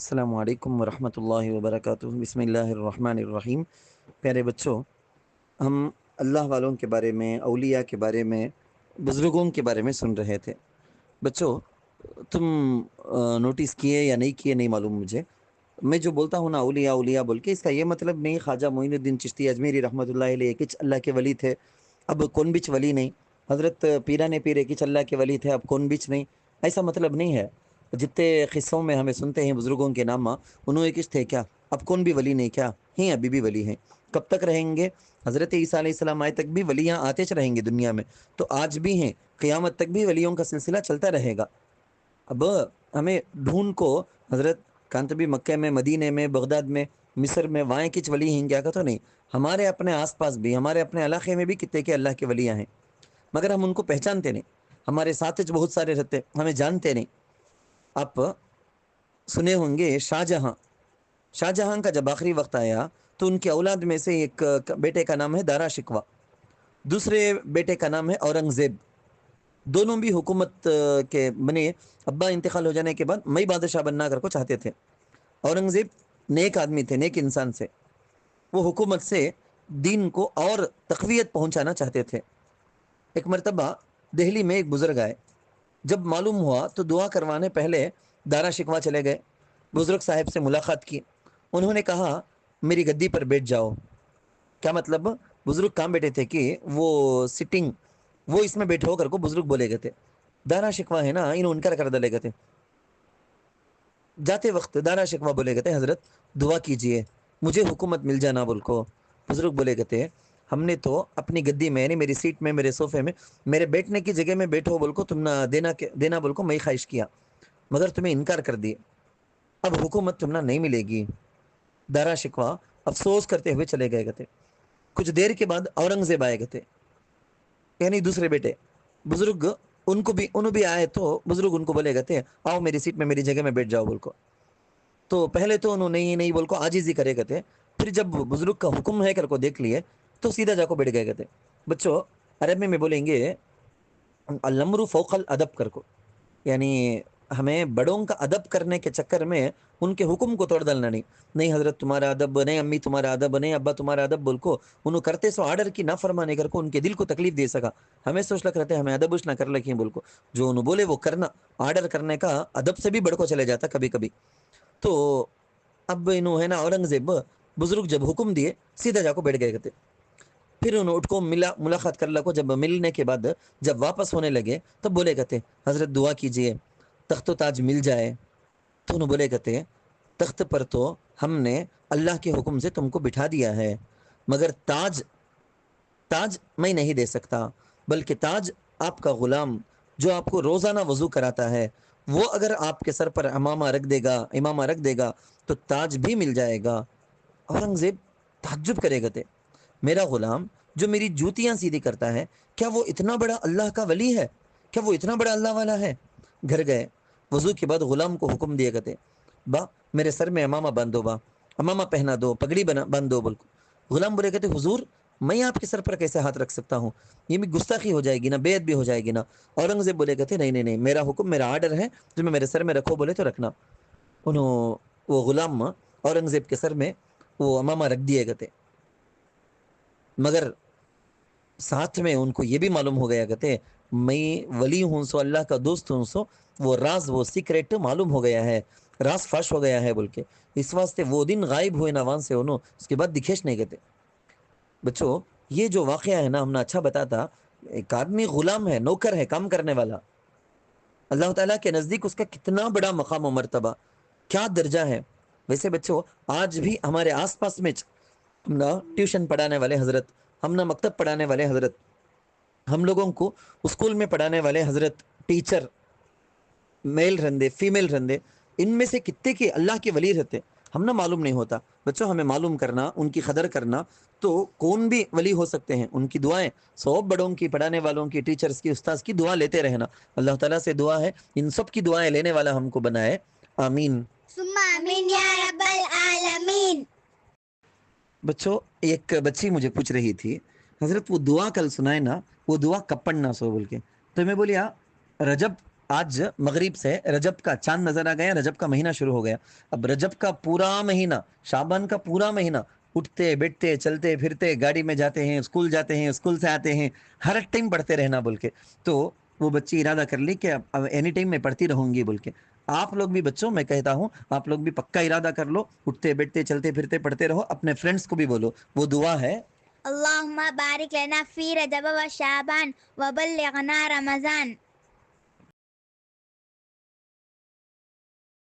السلام علیکم ورحمۃ اللہ وبرکاتہ۔ بسم اللہ الرحمن الرحیم۔ پیارے بچوں، ہم اللہ والوں کے بارے میں، اولیاء کے بارے میں، بزرگوں کے بارے میں سن رہے تھے۔ بچوں، تم نوٹس کیے یا نہیں کیے نہیں معلوم مجھے، میں جو بولتا ہوں نا اولیاء اولیاء بول کے، اس کا یہ مطلب نہیں خواجہ معین الدین چشتی اجمیری رحمۃ اللہ علیہ کچھ اللہ کے ولی تھے، اب کون بچ ولی نہیں۔ حضرت پیران پیر کچھ اللہ کے ولی تھے، اب کون بچ نہیں، ایسا مطلب نہیں ہے۔ جتنے قصوں میں ہمیں سنتے ہیں بزرگوں کے نام، انہوں نے کچھ تھے کیا، اب کون بھی ولی نہیں کیا ہیں، ابھی بھی ولی ہیں۔ کب تک رہیں گے؟ حضرت عیسیٰ علیہ السلام آئے تک بھی ولیاں آتے چ رہیں گے دنیا میں، تو آج بھی ہیں، قیامت تک بھی ولیوں کا سلسلہ چلتا رہے گا۔ اب ہمیں ڈھونڈ کو حضرت کانتبی مکہ میں، مدینے میں، بغداد میں، مصر میں، وہاں کچھ ولی ہیں کیا؟ تو نہیں، ہمارے اپنے آس پاس بھی، ہمارے اپنے علاقے میں بھی کتنے کے اللہ کے ولیاں ہیں، مگر ہم ان کو پہچانتے نہیں۔ ہمارے ساتھ بہت سارے رہتے، ہمیں جانتے نہیں۔ آپ سنے ہوں گے شاہ جہاں کا جب آخری وقت آیا تو ان کی اولاد میں سے ایک بیٹے کا نام ہے دارا شکوہ، دوسرے بیٹے کا نام ہے اورنگزیب۔ دونوں بھی حکومت کے بنے، ابا انتقال ہو جانے کے بعد میں بادشاہ بننا کر کو چاہتے تھے۔ اورنگزیب نیک آدمی تھے، نیک انسان سے، وہ حکومت سے دین کو اور تقویت پہنچانا چاہتے تھے۔ ایک مرتبہ دہلی میں ایک بزرگ آئے، جب معلوم ہوا تو دعا کروانے پہلے دارا شکوہ چلے گئے، بزرگ صاحب سے ملاقات کی، انہوں نے کہا میری گدی پر بیٹھ جاؤ۔ کیا مطلب؟ بزرگ کہاں بیٹھے تھے کہ وہ سٹنگ، وہ اس میں بیٹھے ہو کر کو بزرگ بولے گئے تھے۔ دارا شکوہ ہے نا، انہوں انکار کر دلے گئے تھے۔ جاتے وقت دارا شکوہ بولے گئے تھے حضرت دعا کیجئے مجھے حکومت مل جانا بول کو۔ بزرگ بولے گئے تھے ہم نے تو اپنی گدی میں، یعنی میری سیٹ میں، میرے صوفے میں، میرے بیٹھنے کی جگہ میں بیٹھو بول کو، تم نہ دینا بول کو میں خواہش کیا، مگر تمہیں انکار کر دیے، اب حکومت تم نہ نہیں ملے گی۔ دارا شکوہ افسوس کرتے ہوئے چلے گئے تھے۔ کچھ دیر کے بعد اورنگزیب آئے گئے تھے، یعنی دوسرے بیٹے۔ بزرگ انہوں بھی آئے تو بزرگ ان کو بولے گئے تھے آؤ میری سیٹ میں، میری جگہ میں بیٹھ جاؤ بول کو۔ تو پہلے تو انہوں نہیں بول کو عاجزی کرے گئے تھے، پھر جب بزرگ کا حکم ہے کر کو دیکھ لیے تو سیدھا جا کو بیٹھ گئے تھے۔ بچوں، عربی میں بولیں گے الامر فوق الادب کر کو، یعنی ہمیں بڑوں کا ادب کرنے کے چکر میں ان کے حکم کو توڑ ڈالنا نہیں۔ نہیں حضرت تمہارا ادب، نہیں امی تمہارا ادب، نہیں ابا تمہارا ادب بول کو انہوں کرتے سو آرڈر کی نہ فرمانے کر کو ان کے دل کو تکلیف دے سکا، ہمیں سوچ لگ رہتے ہمیں ادب نہ کر لکھیں بول کو، جو انہوں بولے وہ کرنا، آرڈر کرنے کا ادب سے بھی بڑھ کو چلے جاتا کبھی کبھی۔ تو اب انہوں ہے نا اورنگزیب، بزرگ جب حکم دیے سیدھا جا کو بیٹھ گئے تھے۔ پھر انہوں اٹھ کو ملاقات کر لگو، جب ملنے کے بعد جب واپس ہونے لگے تب بولے کہتے حضرت دعا کیجئے تخت و تاج مل جائے۔ تو انہوں بولے کہتے تخت پر تو ہم نے اللہ کے حکم سے تم کو بٹھا دیا ہے، مگر تاج میں نہیں دے سکتا، بلکہ تاج آپ کا غلام جو آپ کو روزانہ وضو کراتا ہے، وہ اگر آپ کے سر پر امامہ رکھ دے گا تو تاج بھی مل جائے گا۔ اورنگزیب تعجب کرے گا تھے، میرا غلام جو میری جوتیاں سیدھی کرتا ہے، کیا وہ اتنا بڑا اللہ کا ولی ہے؟ کیا وہ اتنا بڑا اللہ والا ہے؟ گھر گئے، وضو کے بعد غلام کو حکم دیا کرتے با میرے سر میں امامہ باندھو، با امامہ پہنا دو، پگڑی باندھ دو بول کو۔ غلام بولے کہتے حضور میں آپ کے سر پر کیسے ہاتھ رکھ سکتا ہوں، یہ بھی گستاخی ہو جائے گی نا، بے ادبی ہو جائے گی نا۔ اورنگزیب بولے کہتے نہیں، میرا حکم، میرا آرڈر ہے، تمہیں میرے سر میں رکھو بولے تو رکھنا۔ انہوں وہ غلام اورنگزیب کے سر میں وہ امامہ رکھ دیے گئے تھے، مگر ساتھ میں ان کو یہ بھی معلوم ہو گیا کہتے میں ولی ہوں سو، اللہ کا دوست ہوں سو، وہ راز، وہ سیکریٹ معلوم ہو گیا ہے، راز فاش ہو گیا ہے بول کے، اس واسطے وہ دن غائب ہوئے نا وہاں سے، انہوں اس کے بعد دکھیش نہیں کہتے۔ بچوں، یہ جو واقعہ ہے نا، ہم نے اچھا بتاتا، ایک آدمی غلام ہے، نوکر ہے، کام کرنے والا، اللہ تعالیٰ کے نزدیک اس کا کتنا بڑا مقام و مرتبہ، کیا درجہ ہے۔ ویسے بچوں، آج بھی ہمارے آس پاس میں ہم نہ ٹیوشن پڑھانے والے حضرت، ہم نہ مکتب پڑھانے والے حضرت، ہم لوگوں کو اسکول میں پڑھانے والے حضرت، ٹیچر، میل رندے، فیمیل رندے، ان میں سے کتنے کے اللہ کے ولی رہتے ہم نہ معلوم نہیں ہوتا۔ بچوں، ہمیں معلوم کرنا، ان کی قدر کرنا، تو کون بھی ولی ہو سکتے ہیں، ان کی دعائیں، سب بڑوں کی، پڑھانے والوں کی، ٹیچرز کی، استاذ کی دعا لیتے رہنا۔ اللہ تعالیٰ سے دعا ہے ان سب کی دعائیں لینے والا ہم کو بنائے، آمین ثم آمین یا رب العالمین۔ بچوں، ایک بچی مجھے پوچھ رہی تھی حضرت وہ دعا کل سنائے نا، وہ دعا کب پڑھنا سو بول کے، تو میں بولیا رجب آج مغرب سے رجب کا چاند نظر آ گیا, رجب کا مہینہ شروع ہو گیا. اب رجب کا پورا مہینہ, شعبان کا پورا مہینہ اٹھتے بیٹھتے چلتے پھرتے گاڑی میں جاتے ہیں, اسکول جاتے ہیں, اسکول سے آتے ہیں, ہر ٹائم پڑھتے رہنا بول کے. تو وہ بچی ارادہ کر لی کہ اب اینی ٹائم میں پڑھتی رہوں گی بول کے. آپ لوگ بھی بچوں, میں کہتا ہوں آپ لوگ بھی پکا ارادہ کر لو, اٹھتے بیٹھتے چلتے پھرتے پڑھتے رہو. اپنے فرینڈس کو بھی بولو, وہ دعا ہے اللهم بارك لنا في رجب وشعبان وبلغنا رمضان.